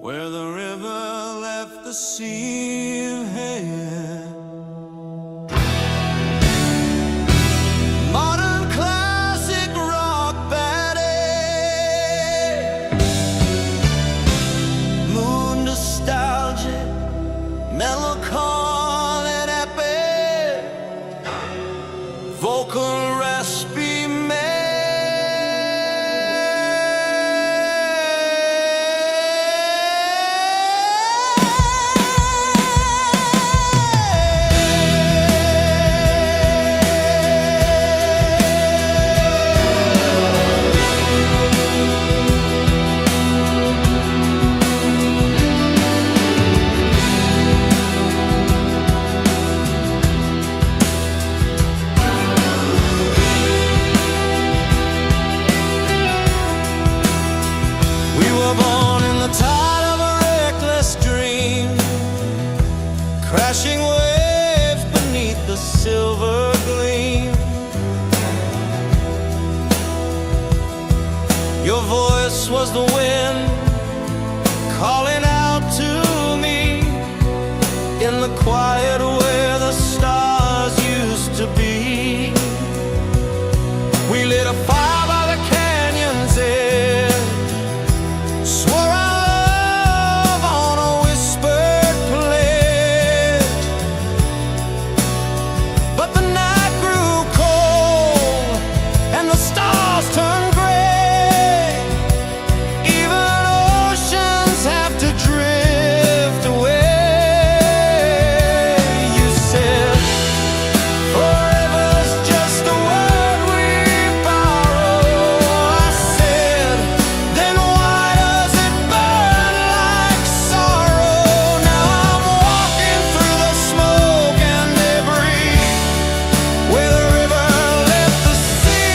where the river left the sea. Modern classic rock ballad, moon nostalgic, melancholy and epic, vocal raspy born in the tide of a reckless dream, crashing waves beneath the silver gleam. Your voice was the wind calling out to me in the quiet where the stars used to be. We lit a fire by the canyon's edge, swore our love on a whispered pledge. But the night grew cold and the stars turned gray. Even oceans have to drift away. You said forever's just a word we borrow. I said, then why does it burn like sorrow? Now I'm walking through the smoke and debris where the river left the sea.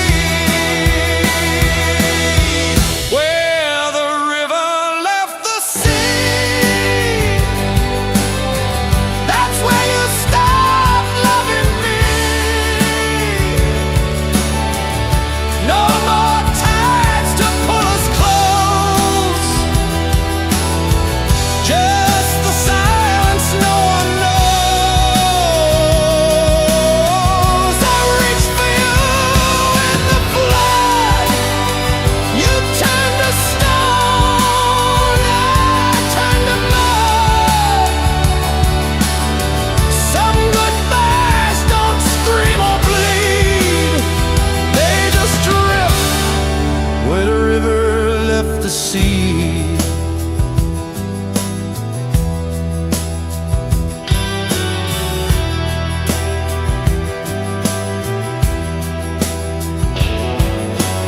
Where the river left the sea. That's where you stopped loving me. No more tides to pull us close, just the silence no one knows. I reached for you in the flood. You turned to stone, I turned to mud. Some goodbyes don't scream or bleed, they just drift where the river left the sea.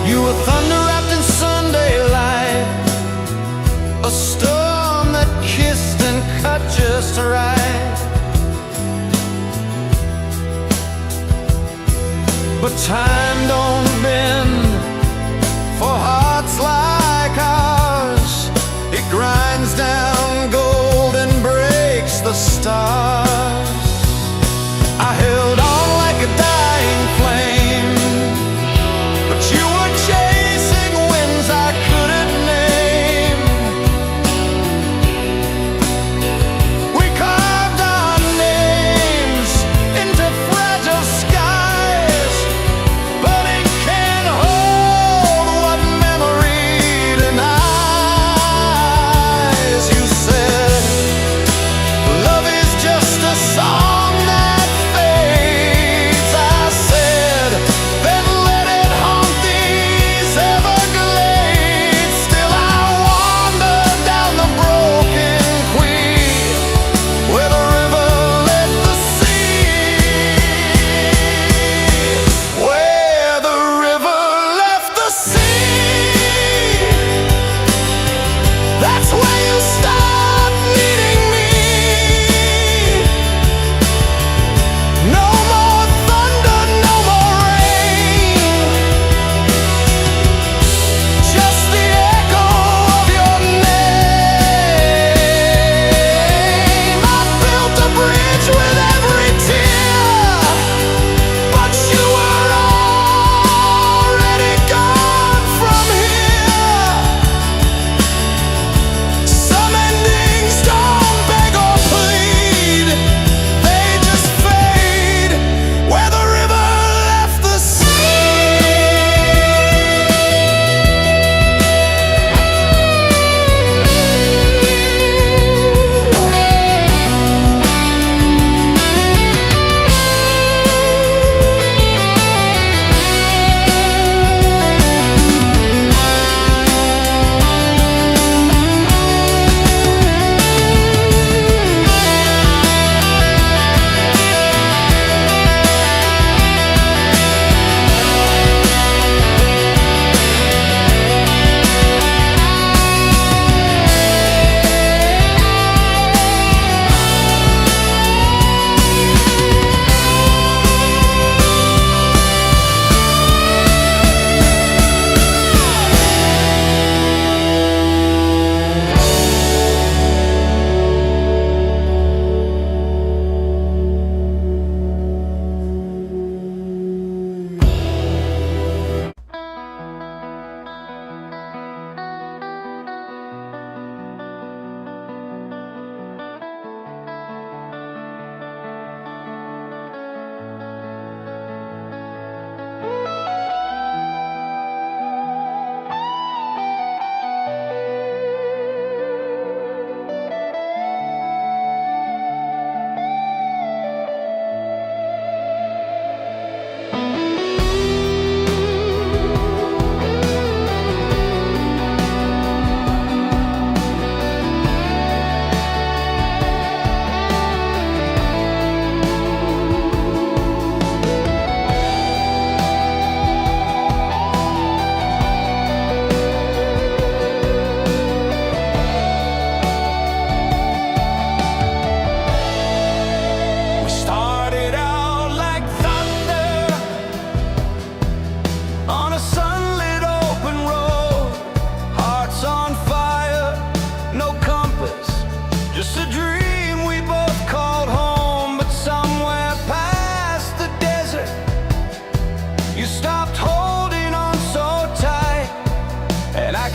You were thunder wrapped in Sunday light, a storm that kissed and cut just right. But time don't bend for hearts like ours. It grinds down gold and breaks the stars. I held on like a dying flame, but you were chasing winds I couldn't name. We carved our names into fragile skies, burning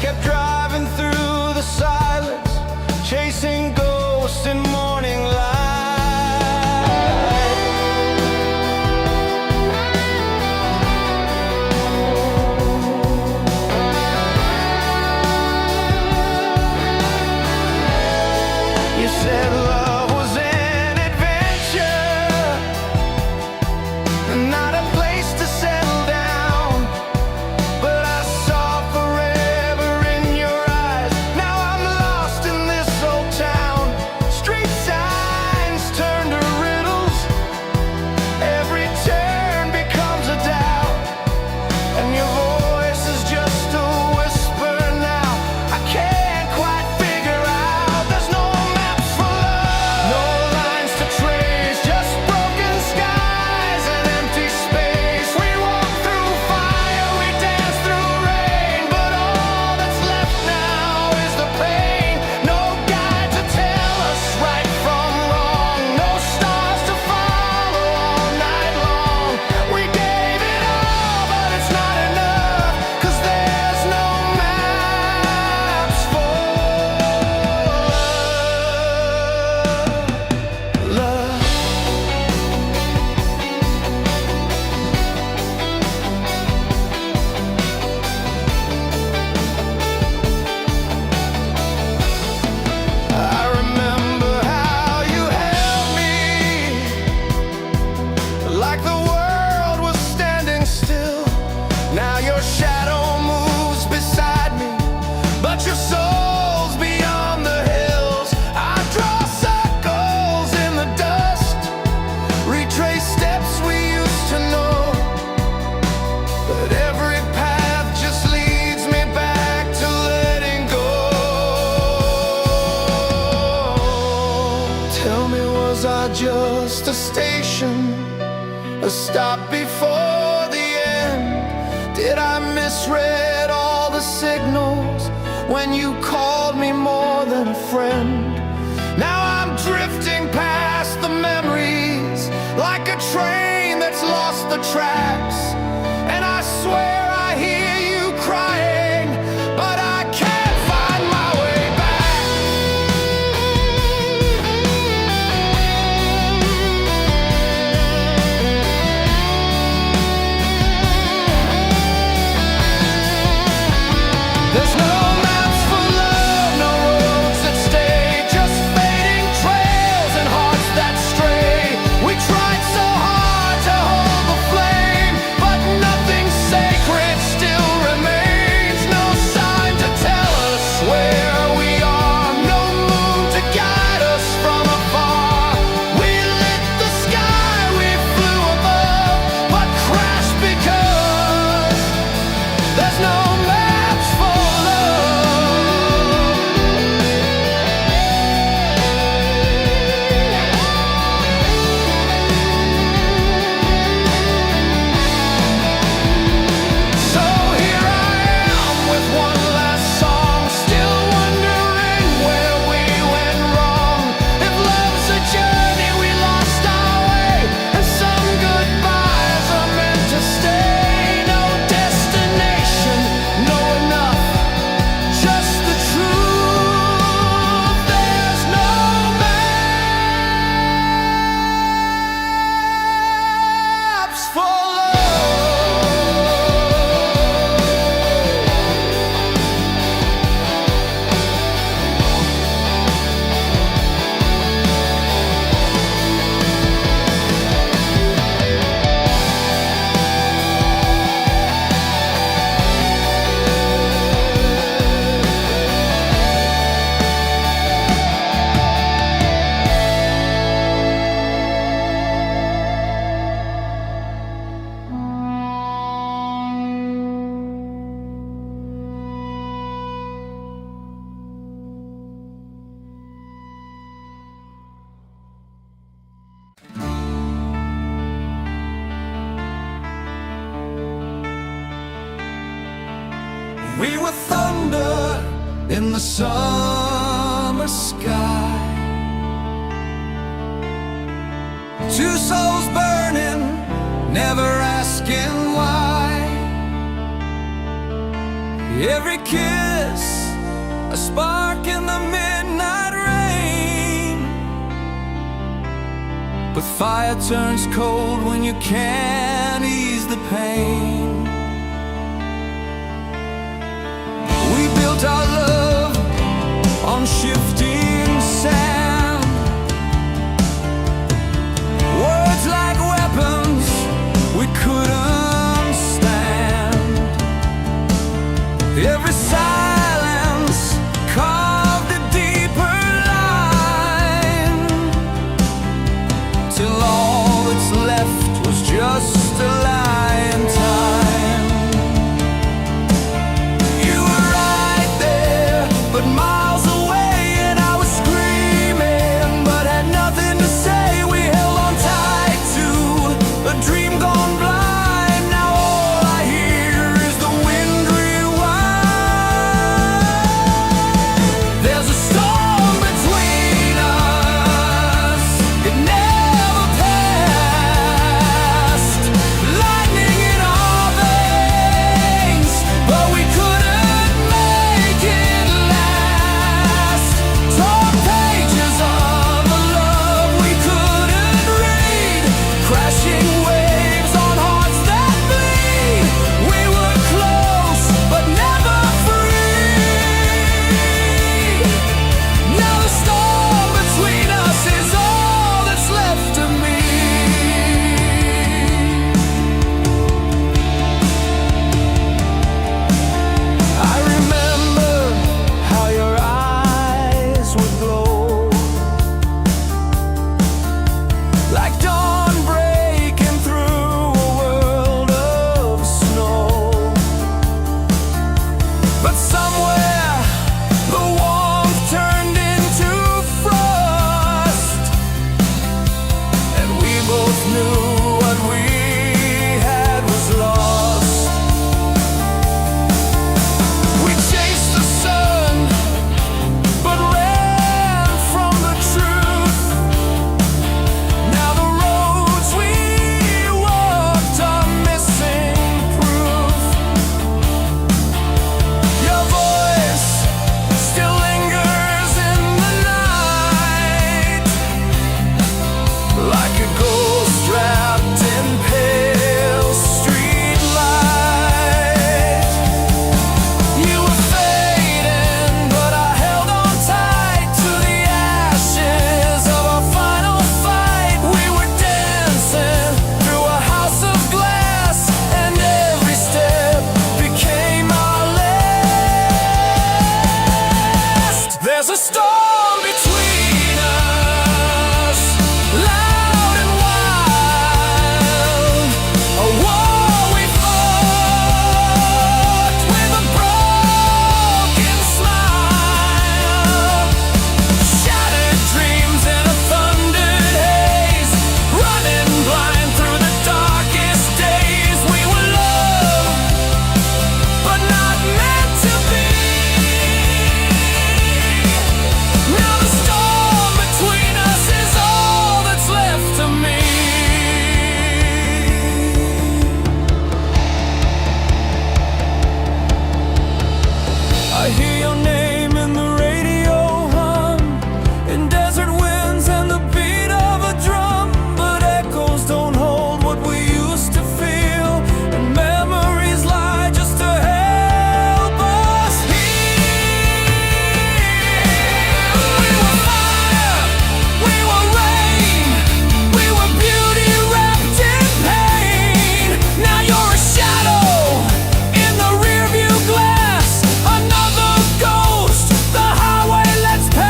kept driving through the silence, chasing ghosts in morning light. You said love was an adventure, not a place to settle down. But I saw forever in your eyes. Now I'm lost in this old town. Street signs turn to riddles. Every turn becomes a doubt. And your voice is just a whisper now. I can't quite figure out. There's no maps for love, no lines to trace, just broken skies and empty space. We walk through fire, we dance through rain, but all that's left now is the pain. No guide to tell us right from wrong, no stars to follow all night long. We gave it all, but it's not enough, 'cause there's no maps for love. I remember how you held me, like the world was standing still. Now your shadow moves beside me, but your soul's beyond the hills. I draw circles in the dust, retrace steps we used to know, but every path just leads me back to letting go. Tell me, was I just a station, a stop before the end? Did I misread all the signals when you called me more than a friend? Now I'm drifting past the memories, like a train that's lost the tracks. And I swear I hear you crying, but I can't find my way back. There's no maps for love, no roads that stay, just fading trails and hearts that stray. We tried so hard to hold the flame, but nothing sacred still remains. No sign to tell us where we are, no moon to guide us from afar. We lit the sky, we flew above, but crashed because there's no maps for So here I am with one last song, still wondering where we went wrong. If love's a journey, we lost our way, and some goodbyes are meant to stay. No destination, no enough, just the truth. There's no maps for love. We were thunder in the summer sky, two souls burning, never asking why. Every kiss, a spark in the midnight rain. But fire turns cold when you can't ease the pain. We built our love on shifting sand. Words like weapons we couldn't stand. Every silence carved a deeper line, till all that's left was just a lie in time. You were right there, but miles away, and I was screaming, but had nothing to say. We held on tight to a dream gone blind. Now all I hear is the wind rewind. There's a storm between us, it never passed. Lightning in our veins, but we couldn't make it last. Torn pages of a love we couldn't read, crashing waves on hearts that bleed. We were close, but never free. Now the storm between us is all that's left of me. I remember how your eyes would glow, like dawn breaking through a world of snow. But somewhere the warmth turned into frost, and we both knew what we had was lost. We chased the sun, but ran from the truth. Now the roads we walked are missing proof. Your voice still lingers in the night, like a ghost wrapped in pale street light. You were fading, but I held on tight to the ashes of our final fight. We were dancing through a house of glass, and every step became our last. There's a storm between us, loud and wild, a war we fought with a broken smile. Shattered dreams in a thundered haze, running blind through the darkest days. We were loved, but not meant to be. Now the storm between us is all that's left of me. I hear your name in the radio hum, in desert winds and the beat of a drum. But echoes don't hold what we used to feel, and memories lie just to help us heal. We were fire, we were rain, we were beauty wrapped in pain. Now you're a shadow in the rearview glass, another ghost the highway lets pass.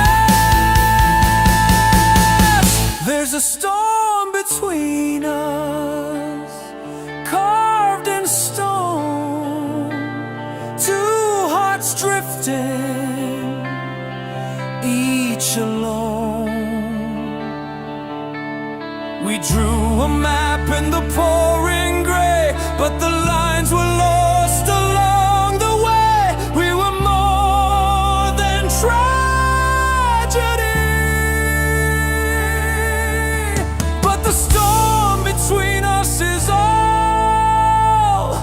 There's a storm between us, carved in stone, two hearts drifting, each alone. We drew a map in the pouring gray, but the lines were lost along the way. We were more than tragedy, but the storm between us is all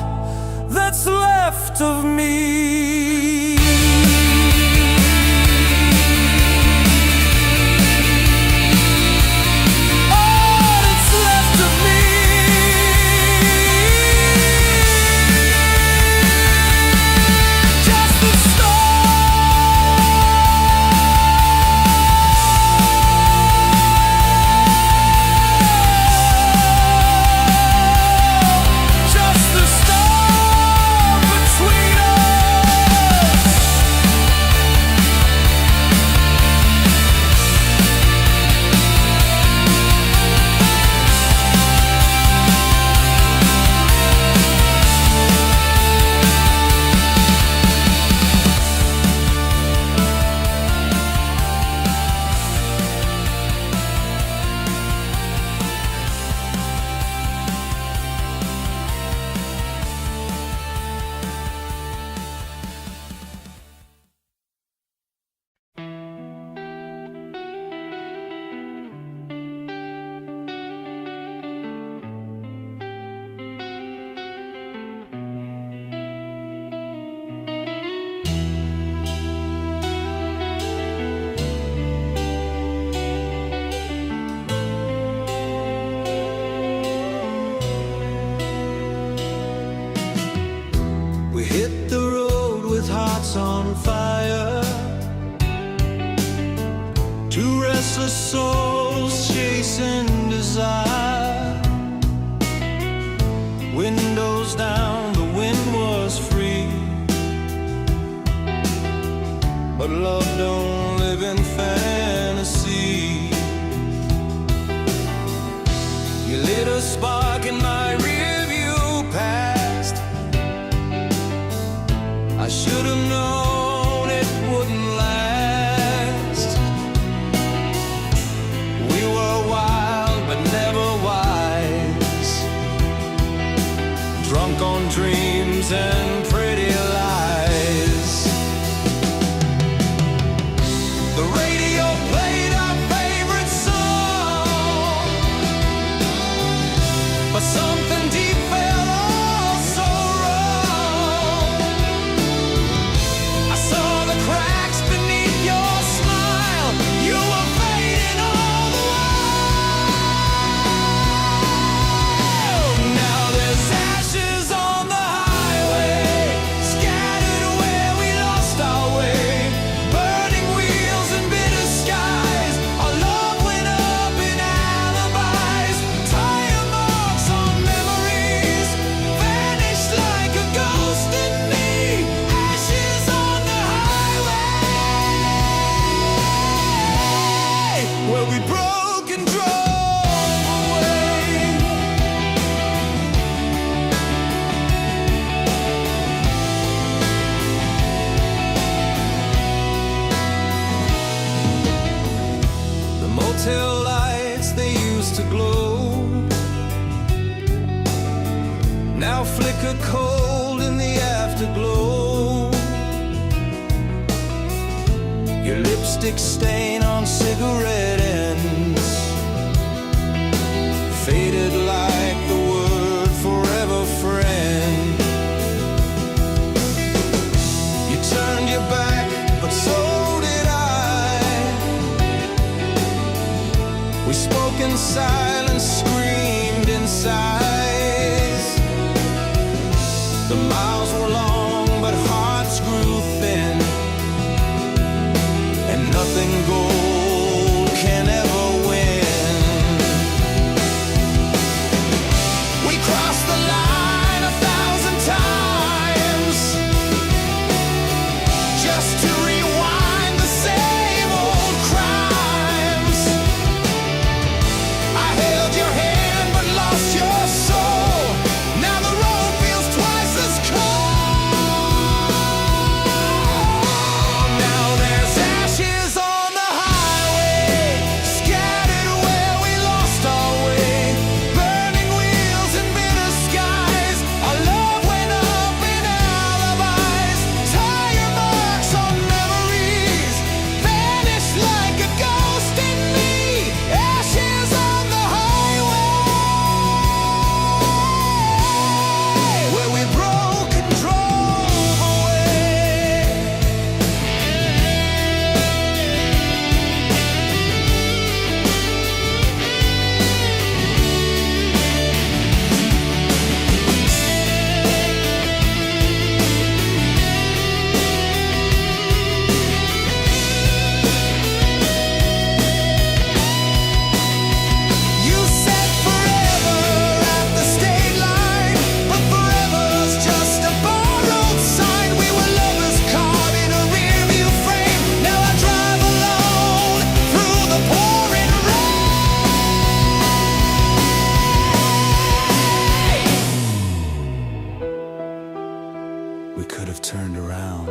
that's left of me. on fire. Two restless souls chasing desire. Windows down, the wind was free. But love don't live in fantasy. You lit a spark in my rearview past. I should have known it wouldn't last. We were wild but never wise, drunk on dreams and pretty lies. The radio played our favorite song, but something deep felt all so wrong. I saw the cracks beneath your smile. You were fading all the while. Now there's ashes on the highway, scattered where we lost our way. Burning wheels and bitter skies. Our love went up in alibis. Tire marks on memories, vanished like a ghost in me. Ashes on the highway, where we broke and drove away. The motel lights, they used to glow, now flicker cold in the afterglow. Your lipstick stain on cigarette ends, faded like the word forever friend. You turned your back, but so did I. We spoke in silence, screamed in sighs. The miles were long, but hearts grew thin, and nothing gold can ever win. We crossed the line 1,000 times, just to rewind the same old crimes. I held your hand but lost your soul. Now the road feels twice as cold. Now there's ashes on the highway, scattered where we lost our way. Burning wheels and bitter skies. Our love went up in alibis. Tire marks on memories, vanished like a ghost in me. Ashes on the highway, where we broke and drove away. You said forever at the state line, but forever's just a borrowed sign. We were lovers caught in a rearview frame. Now I drive alone through the pouring rain. We could have turned around,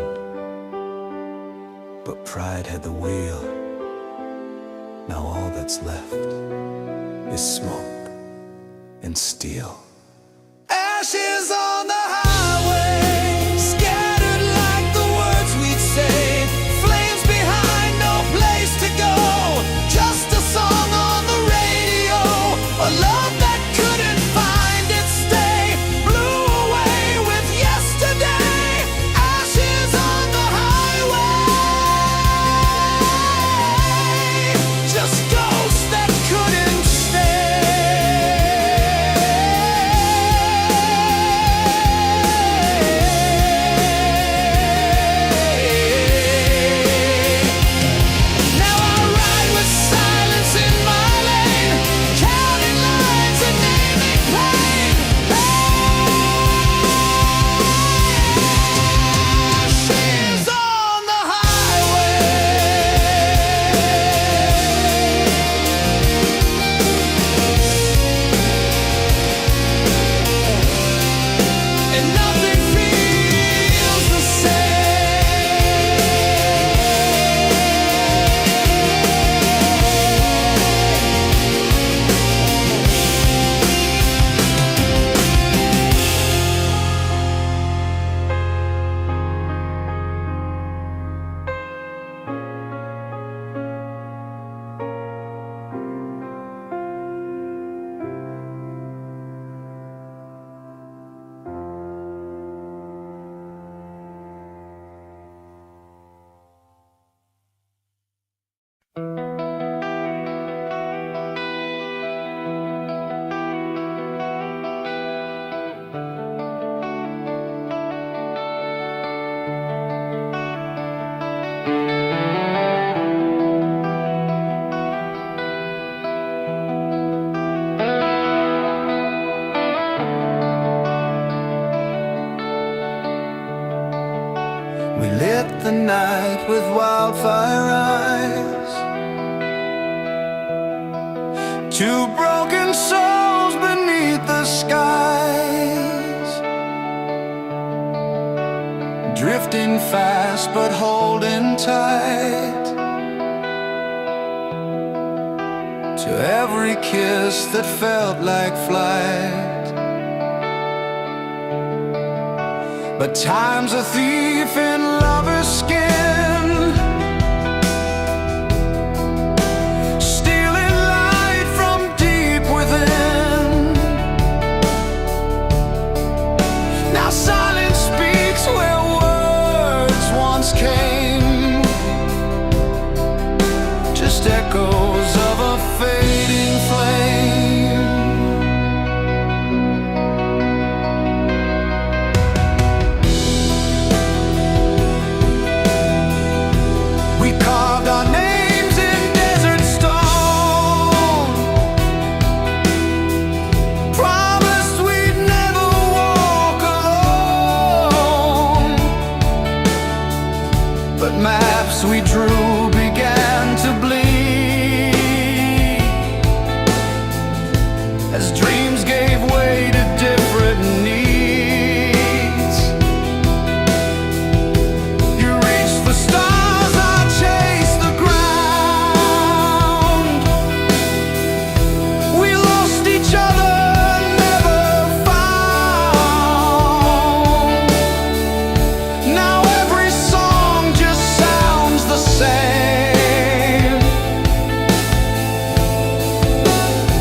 but pride had the wheel. Now all that's left is smoke and steel. Ashes on the highway, scattered like the words we'd say. Flames behind, no place to go, just a song on the radio. A love that couldn't find its stay, blew away with yesterday. Ashes on the highway, just ghosts that couldn't stay. lit the night with wildfire eyes. Two broken souls beneath the skies, drifting fast but holding tight to every kiss that felt like flight. But time's a thief in lover's skin, stealing light from deep within. Now silence speaks where words once came, just echoes of a fading flame. Our names in desert stone, promised we'd never walk alone. But maps we drew began to bleed as dreams gave way to different needs. You reached the stars, I chased the ground. We lost each other, never found. Now every song just sounds the same,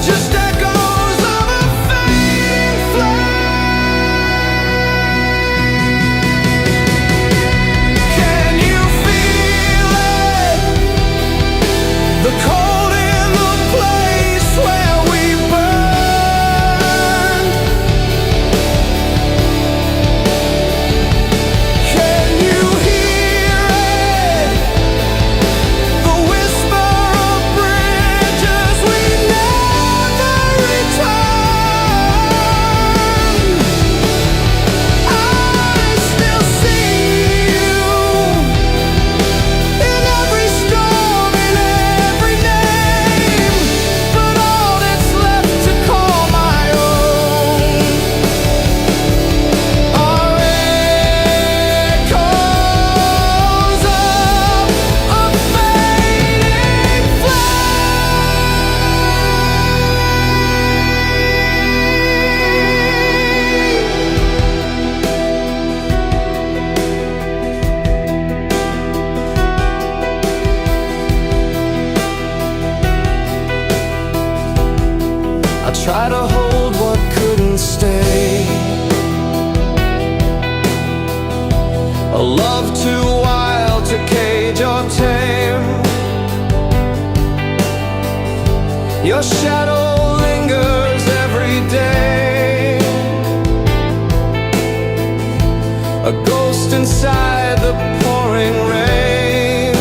just echoes of a fading flame. Can you feel it? The cold in the place where we burned. Can you hear it? The whisper of bridges we never returned. I still see you in every storm, in every name, but all that's left to call my own are echoes of a fading I try to hold what couldn't stay, a love too wild to cage or tame. Your shadow lingers every day, a ghost inside the pouring rain.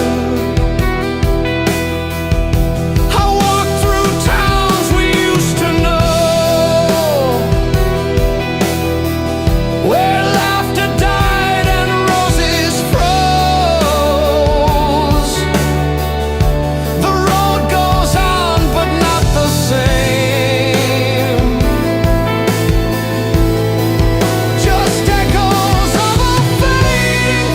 I walk through towns we used to know, where laughter died and roses froze. The road goes on, but not the same, just echoes of a fading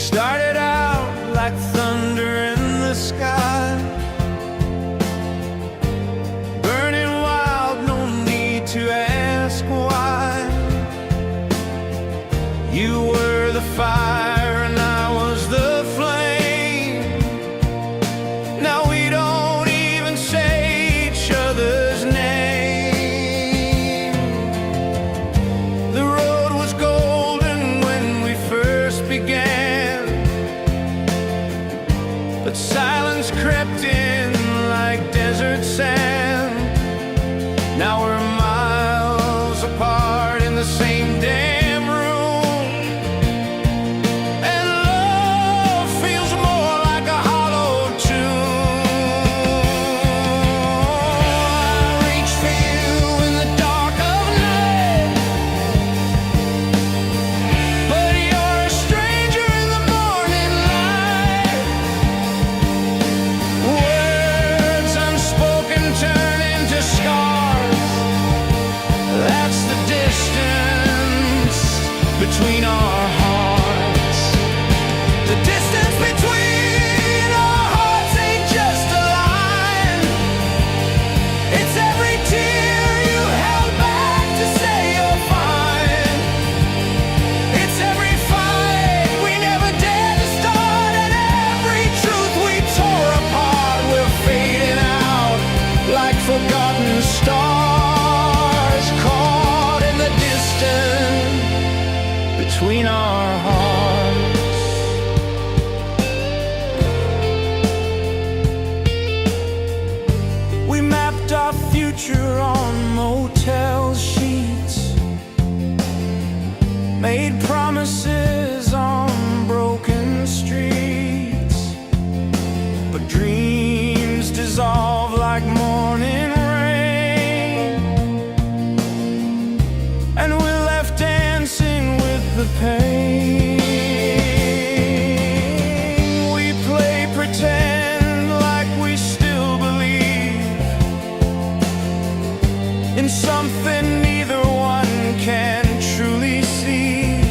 started out like thunder in the sky, burning wild, no need to ask why. You were the fire and I was the flame. Now we don't even say each other's name. The road was golden when we first began, but silence crept in like desert sand. Now we're miles apart in the same damn room, and love feels more like a hollow tune. I reach for you in the dark of night, but you're a stranger in the morning light. Words unspoken turn into scars. That's the distance between our hearts. The distance between our hearts ain't just a line. It's every tear you held back to say you're fine. It's every fight we never dared to start, and every truth we tore apart. We're fading out like forgotten stars, caught in the distance between our hearts. We mapped our future on motel sheets, made promises on broken streets, but dreams dissolve like morning rain, and we're left dancing with the pain. We play pretend like we still believe in something neither one can truly see.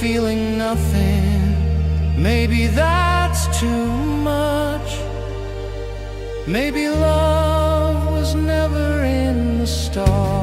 feeling nothing. Maybe that's too much. Maybe love was never in the stars.